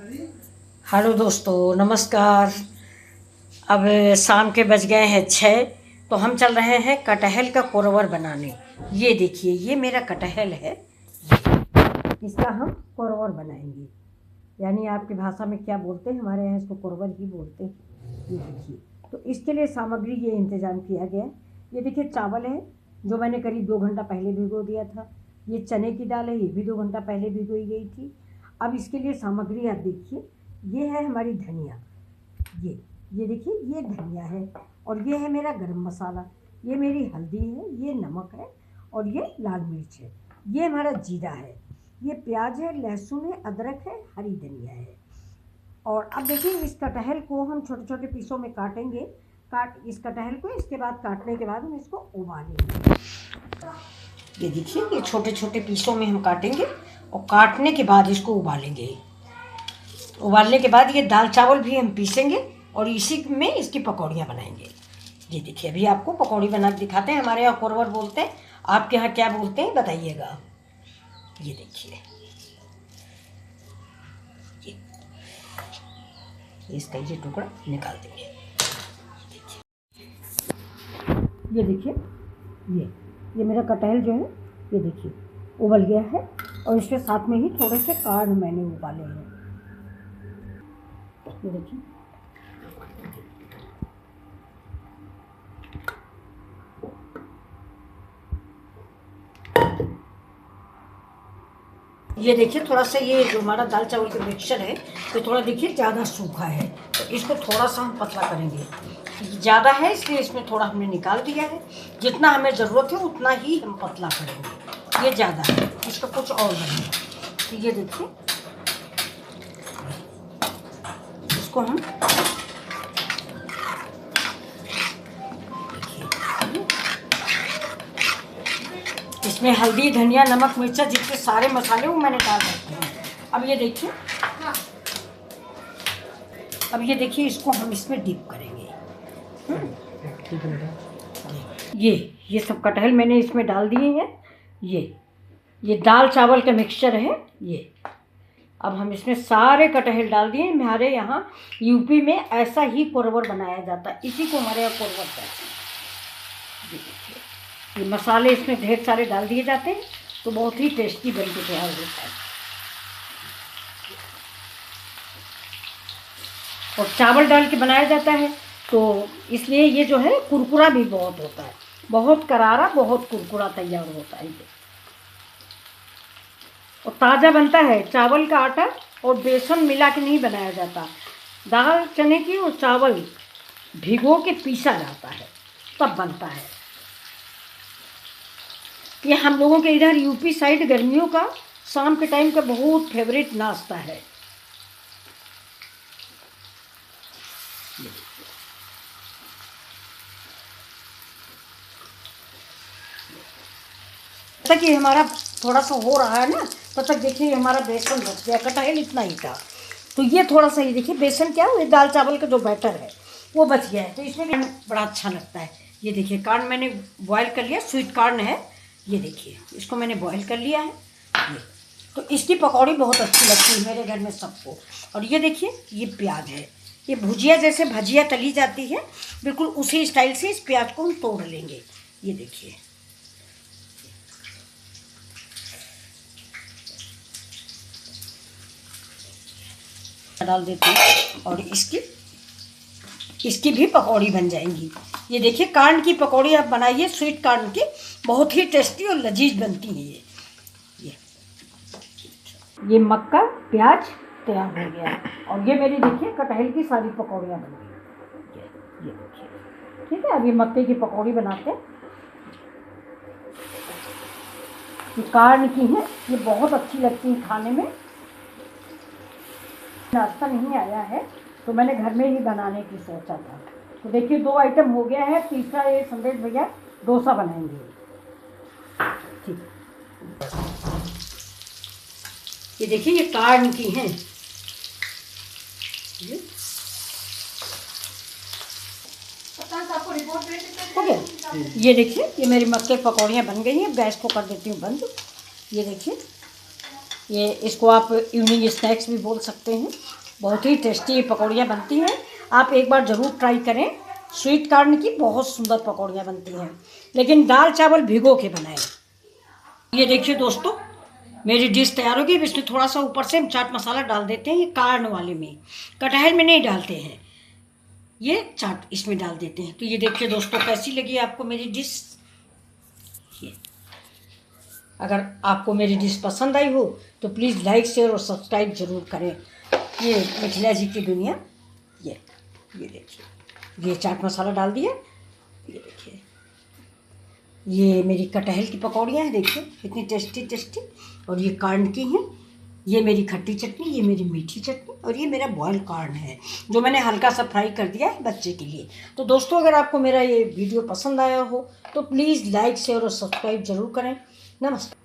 Hello दोस्तों, नमस्कार। अब शाम के बज गए हैं 6, तो हम चल रहे हैं कटहल का कोरवर बनाने। ये देखिए, ये मेरा कटहल है, इसका हम कोरवर बनाएंगे। यानी आपकी भाषा में क्या बोलते हैं, हमारे यहाँ इसको कोरवर ही बोलते हैं। ये देखिए, तो इसके लिए सामग्री ये इंतज़ाम किया गया है। ये देखिए, चावल है जो मैंने करीब 2 घंटा पहले भिगो दिया था। ये चने की दाल है, ये भी 2 घंटा पहले भिगोई गई थी। अब इसके लिए सामग्री आप देखिए, ये है हमारी धनिया, ये देखिए, ये धनिया है, और ये है मेरा गरम मसाला, ये मेरी हल्दी है, ये नमक है, और ये लाल मिर्च है, ये हमारा जीरा है, ये प्याज है, लहसुन है, अदरक है, हरी धनिया है। और अब देखिए, इस कटहल को हम छोटे छोटे पीसों में काटेंगे। इस कटहल को इसके बाद काटने के बाद हम इसको उबालेंगे। ये देखिए, ये छोटे छोटे पीसों में हम काटेंगे और काटने के बाद इसको उबालेंगे। उबालने के बाद ये दाल चावल भी हम पीसेंगे और इसी में इसकी पकौड़ियाँ बनाएंगे। ये देखिए, अभी आपको पकौड़ी बना के दिखाते हैं। हमारे यहाँ कोरवर बोलते हैं, आपके यहाँ क्या बोलते हैं बताइएगा। ये देखिए, इसका ये टुकड़ा निकाल देंगे। ये देखिए, ये मेरा कटहल जो है, ये देखिए उबल गया है, और इसके साथ में ही थोड़े से काढ़ मैंने उबाले हैं। ये देखिए, ये देखिए, थोड़ा सा ये जो हमारा दाल चावल का मिक्सचर है, तो थोड़ा देखिए ज़्यादा सूखा है, तो इसको थोड़ा सा हम पतला करेंगे। ज़्यादा है इसलिए इसमें थोड़ा हमने निकाल दिया है। जितना हमें ज़रूरत है उतना ही हम पतला करेंगे। ये ज़्यादा है, इसका कुछ और बनेगा। तो ये देखिए, इसको हम इसमें हल्दी, धनिया, नमक, मिर्चा, जितने सारे मसाले वो मैंने डाल रखे हैं। अब ये देखिए, इसको हम इसमें डिप करेंगे। ये सब कटहल मैंने इसमें डाल दिए हैं। ये दाल चावल का मिक्सचर है। ये अब हम इसमें सारे कटहल डाल दिए। हमारे यहाँ यूपी में ऐसा ही कोरवर बनाया जाता है, इसी को हमारे यहाँ कोरवर कहते हैं। ये मसाले इसमें ढेर सारे डाल दिए जाते हैं, तो बहुत ही टेस्टी बन के तैयार होता है। और चावल डाल के बनाया जाता है, तो इसलिए ये जो है कुरकुरा भी बहुत होता है, बहुत करारा, बहुत कुरकुरा तैयार होता है ये। और ताज़ा बनता है। चावल का आटा और बेसन मिला के नहीं बनाया जाता, दाल चने की और चावल भिगो के पीसा जाता है, तब बनता है। ये हम लोगों के इधर यूपी साइड गर्मियों का शाम के टाइम का बहुत फेवरेट नाश्ता है। तब तक ये हमारा थोड़ा सा हो रहा है ना, तब तक देखिए हमारा बेसन बच गया। कटहल इतना ही था, तो ये थोड़ा सा, ये देखिए बेसन क्या है, दाल चावल का जो बैटर है वो बच गया है, तो इसमें भी बड़ा अच्छा लगता है। ये देखिए, कॉर्न मैंने बॉयल कर लिया, स्वीट कॉर्न है। ये देखिए, इसको मैंने बॉयल कर लिया है। ये तो इसकी पकौड़ी बहुत अच्छी लगती है मेरे घर में सबको। और ये देखिए, ये प्याज है, ये भुजिया जैसे भजिया तली जाती है, बिल्कुल उसी स्टाइल से इस प्याज को हम तोड़ लेंगे। ये देखिए, डाल देते हैं और इसकी भी पकौड़ी बन जाएंगी। ये देखिए, कॉर्न की पकौड़ी आप बनाइए, स्वीट कॉर्न की, बहुत ही टेस्टी और लजीज बनती है। ये मक्का प्याज तैयार हो गया है, और ये मेरी देखिए कटहल की सारी पकौड़ियाँ बन गई। ये देखिए, ठीक है। अब ये मक्के की पकौड़ी बनाते हैं। ये कॉर्न की है, ये बहुत अच्छी लगती है खाने में। नाश्ता नहीं आया है, तो मैंने घर में ही बनाने की सोचा था। तो देखिए, 2 आइटम हो गया है, तीसरा ये संदेश भैया डोसा बनाएंगे। ठीक, ये देखिए, ये कॉर्न की हैं। हो गया। ये देखिए, ये मेरी मक्के पकौड़ियाँ बन गई हैं। गैस को कर देती हूँ बंद। ये देखिए, ये इसको आप इवनिंग स्नैक्स भी बोल सकते हैं। बहुत ही टेस्टी पकौड़ियाँ बनती हैं, आप एक बार ज़रूर ट्राई करें। स्वीट कॉर्न की बहुत सुंदर पकौड़ियाँ बनती हैं, लेकिन दाल चावल भिगो के बनाएं। ये देखिए दोस्तों, मेरी डिश तैयार हो गई। इसमें थोड़ा सा ऊपर से हम चाट मसाला डाल देते हैं। ये कॉर्न वाले में, कटहल में नहीं डालते हैं, ये चाट इसमें डाल देते हैं। तो ये देखिए दोस्तों, कैसी लगी आपको मेरी डिश। ये अगर आपको मेरी डिश पसंद आई हो तो प्लीज़ लाइक शेयर और सब्सक्राइब ज़रूर करें। ये मिथिला जी की दुनिया, ये देखिए, ये चाट मसाला डाल दिया। ये देखिए, ये मेरी कटहल की पकौड़ियाँ हैं, देखिए कितनी टेस्टी टेस्टी। और ये कॉर्न की हैं। ये मेरी खट्टी चटनी, ये मेरी मीठी चटनी, और ये मेरा बॉयल कॉर्न है जो मैंने हल्का सा फ्राई कर दिया है बच्चे के लिए। तो दोस्तों, अगर आपको मेरा ये वीडियो पसंद आया हो तो प्लीज़ लाइक शेयर और सब्सक्राइब ज़रूर करें। नमस्कार।